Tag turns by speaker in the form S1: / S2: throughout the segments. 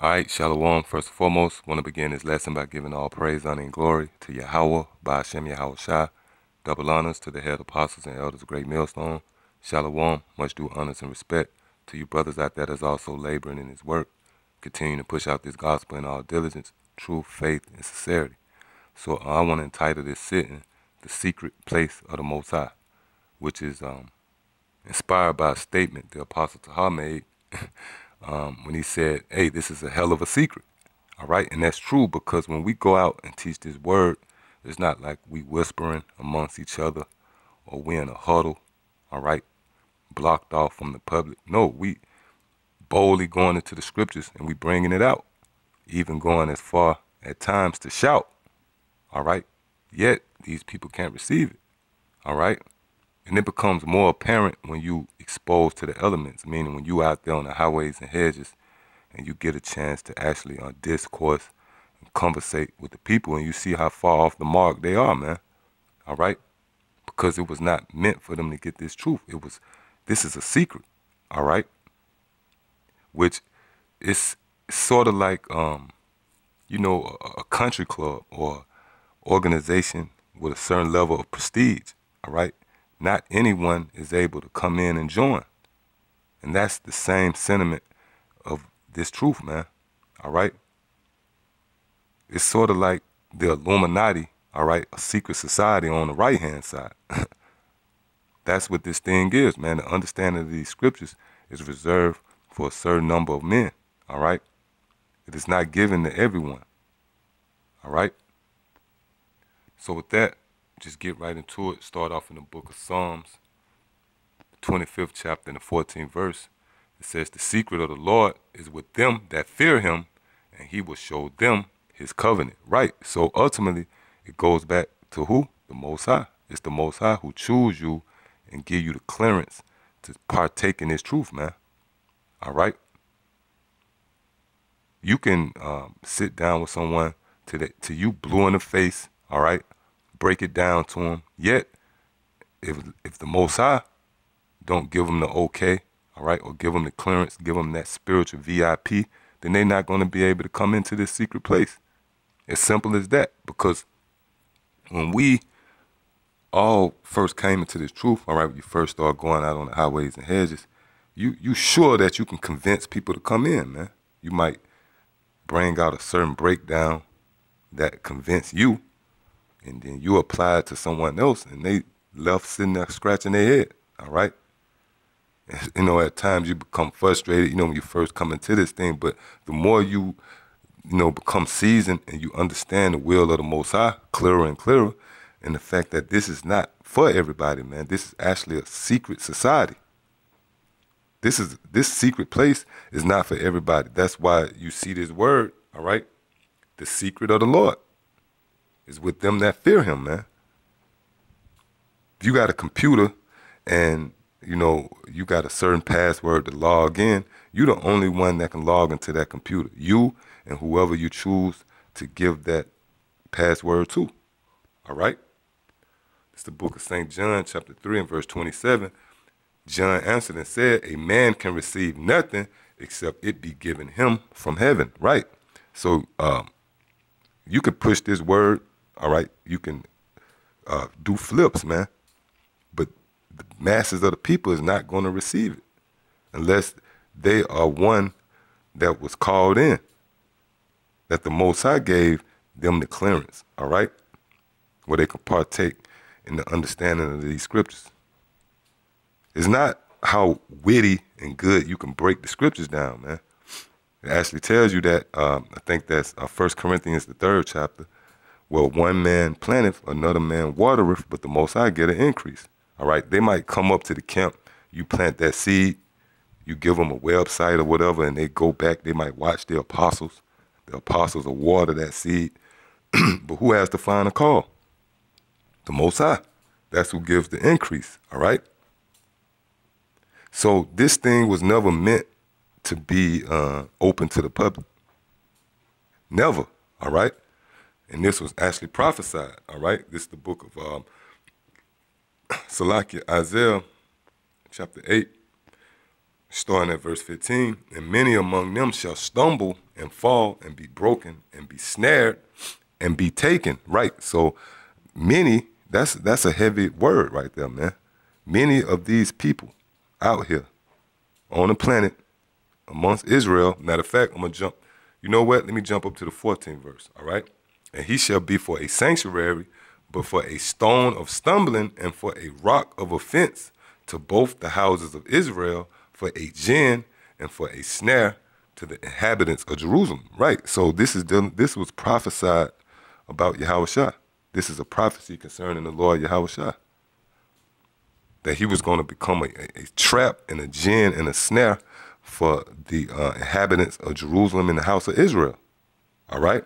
S1: All right, Shalom. First and foremost, want to begin this lesson by giving all praise, honor, and glory to Yahweh, Ba'ashem Yahweh Shai. Double honors to the head apostles and elders of Great Millstone. Shalom. Much due honors and respect to you brothers out there that's also laboring in his work, continuing to push out this gospel in all diligence, truth, faith, and sincerity. So I want to entitle this sitting, The Secret Place of the Most High, which is inspired by a statement the Apostle Taha made when he said, hey, this is a hell of a secret. All right. And that's true because when we go out and teach this word, it's not like we whispering amongst each other or we in a huddle. All right. Blocked off from the public. No, we boldly going into the scriptures and we bringing it out, even going as far at times to shout. All right. Yet these people can't receive it. All right. And it becomes more apparent when you expose to the elements, meaning when you out there on the highways and hedges and you get a chance to actually discourse and conversate with the people and you see how far off the mark they are, man. All right? Because it was not meant for them to get this truth. This is a secret. All right? Which is sort of like, a country club or organization with a certain level of prestige. All right? Not anyone is able to come in and join. And that's the same sentiment of this truth, man. All right? It's sort of like the Illuminati, all right, a secret society on the right-hand side. That's what this thing is, man. The understanding of these scriptures is reserved for a certain number of men, all right? It is not given to everyone, all right? So with that, just get right into it. Start off in the book of Psalms, the 25th chapter and the 14th verse. It says, the secret of the Lord is with them that fear him, and he will show them his covenant. Right. So ultimately, it goes back to who? The Most High. It's the Most High who choose you and give you the clearance to partake in this truth, man. All right. You can sit down with someone to you blue in the face, all right, break it down to them. Yet, if the Most High don't give them the okay, all right, or give them the clearance, give them that spiritual VIP, then they're not going to be able to come into this secret place. As simple as that. Because when we all first came into this truth, all right, when you first start going out on the highways and hedges, you sure that you can convince people to come in, man. You might bring out a certain breakdown that convince you, and then you apply it to someone else, and they left sitting there scratching their head, all right? You know, at times you become frustrated, when you first come into this thing, but the more you become seasoned and you understand the will of the Most High clearer and clearer, and the fact that this is not for everybody, man. This is actually a secret society. This secret place is not for everybody. That's why you see this word, all right? The secret of the Lord is with them that fear him, man. If you got a computer and you got a certain password to log in, you're the only one that can log into that computer. You and whoever you choose to give that password to. All right? It's the book of St. John, chapter 3 and verse 27. John answered and said, a man can receive nothing except it be given him from heaven. Right? So you can push this word, all right? You can do flips, man. But the masses of the people is not going to receive it unless they are one that was called in, that the Most High gave them the clearance, all right, where they could partake in the understanding of these scriptures. It's not how witty and good you can break the scriptures down, man. It actually tells you that, I think that's 1 Corinthians, the 3rd chapter, well, one man planteth, another man watereth, but the Most High get an increase. All right, they might come up to the camp, you plant that seed, you give them a website or whatever, and they go back, they might watch the apostles. The apostles will water that seed. But who has the final call? The Most High. That's who gives the increase, all right? So this thing was never meant to be open to the public. Never, all right? And this was actually prophesied, all right? This is the book of Salakia, Isaiah, chapter 8, starting at verse 15, and many among them shall stumble and fall and be broken and be snared and be taken. Right. So many, that's a heavy word right there, man. Many of these people out here on the planet amongst Israel. Matter of fact, I'm going to jump. You know what? Let me jump up to the 14th verse. All right. And he shall be for a sanctuary, but for a stone of stumbling and for a rock of offense to both the houses of Israel, for a gin and for a snare to the inhabitants of Jerusalem. Right. So this was prophesied about Yahushua. This is a prophecy concerning the Lord Yahushua, that he was going to become a trap and a gin and a snare for the inhabitants of Jerusalem and the house of Israel. All right.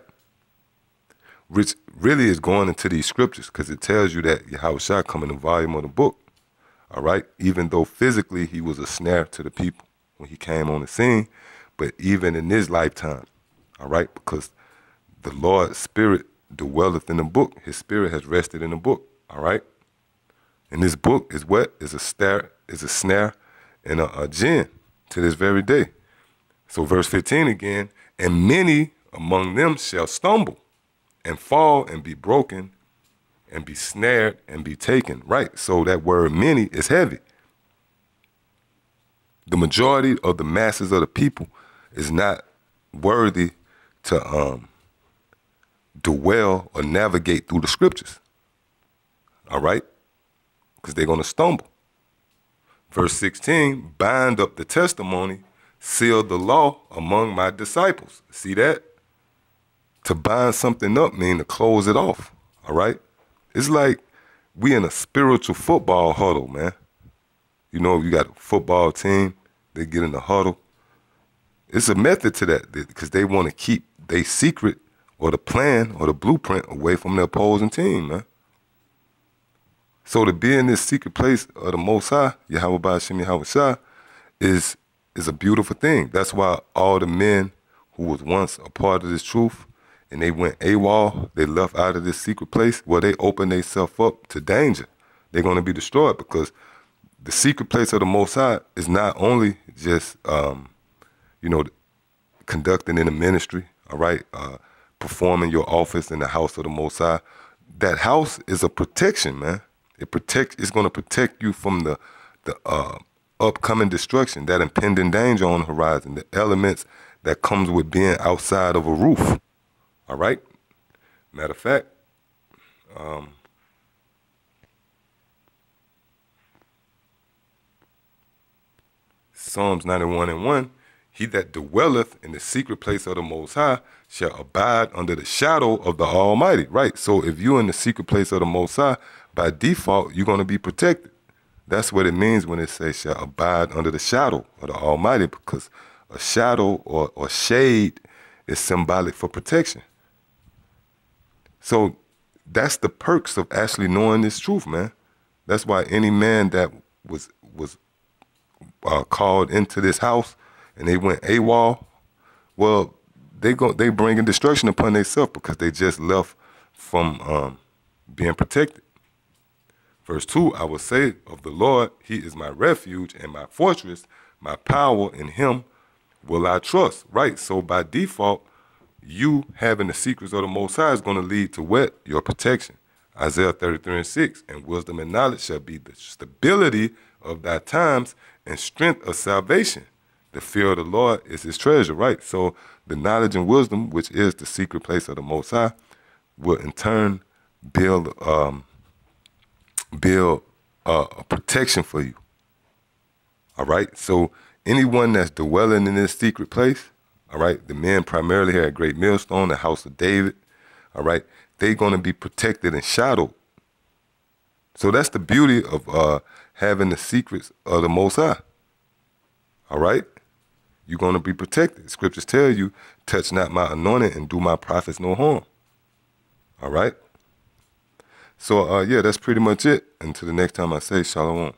S1: Which really is going into these scriptures, because it tells you that Yahushua come in the volume of the book. All right. Even though physically he was a snare to the people when he came on the scene, but even in his lifetime. All right. Because the Lord's spirit dwelleth in the book. His spirit has rested in the book. All right. And this book is what? Is a snare and a gin to this very day. So verse 15 again, and many among them shall stumble and fall and be broken and be snared and be taken. Right. So that word many is heavy. The majority of the masses of the people is not worthy to dwell or navigate through the scriptures. All right. Because they're going to stumble. Verse 16, bind up the testimony, seal the law among my disciples. See that? To bind something up means to close it off. All right? It's like we in a spiritual football huddle, man. You know, you got a football team, they get in the huddle. It's a method to that, because they want to keep their secret or the plan or the blueprint away from the opposing team, man. So to be in this secret place of the Most High, Yahweh Ba'ashem Yahushua, is a beautiful thing. That's why all the men who was once a part of this truth and they went AWOL, they left out of this secret place, well, they opened themselves up to danger. They're going to be destroyed, because the secret place of the Most High is not only just, conducting in the ministry, all right, performing your office in the house of the Most High. That house is a protection, man. It's going to protect you from the upcoming destruction, that impending danger on the horizon, the elements that comes with being outside of a roof. All right. Matter of fact, Psalms 91:1, he that dwelleth in the secret place of the Most High shall abide under the shadow of the Almighty. Right. So if you're in the secret place of the Most High, by default, you're going to be protected. That's what it means when it says shall abide under the shadow of the Almighty, because a shadow or shade is symbolic for protection. So that's the perks of actually knowing this truth, man. That's why any man that was called into this house and they went AWOL, well, they bringing destruction upon themselves, because they just left from being protected. Verse 2, I will say of the Lord, he is my refuge and my fortress, my power, in him will I trust. Right. So by default, you having the secrets of the Most High is going to lead to what? Your protection. Isaiah 33:6, and wisdom and knowledge shall be the stability of thy times and strength of salvation. The fear of the Lord is his treasure. Right. So the knowledge and wisdom, which is the secret place of the Most High, will in turn build a protection for you. All right. So anyone that's dwelling in this secret place, all right, the men primarily here at Great Millstone, the house of David, all right, they're going to be protected and shadowed. So that's the beauty of having the secrets of the Most High. All right. You're going to be protected. Scriptures tell you, touch not my anointed and do my prophets no harm. All right. So, yeah, that's pretty much it. Until the next time I say shalom.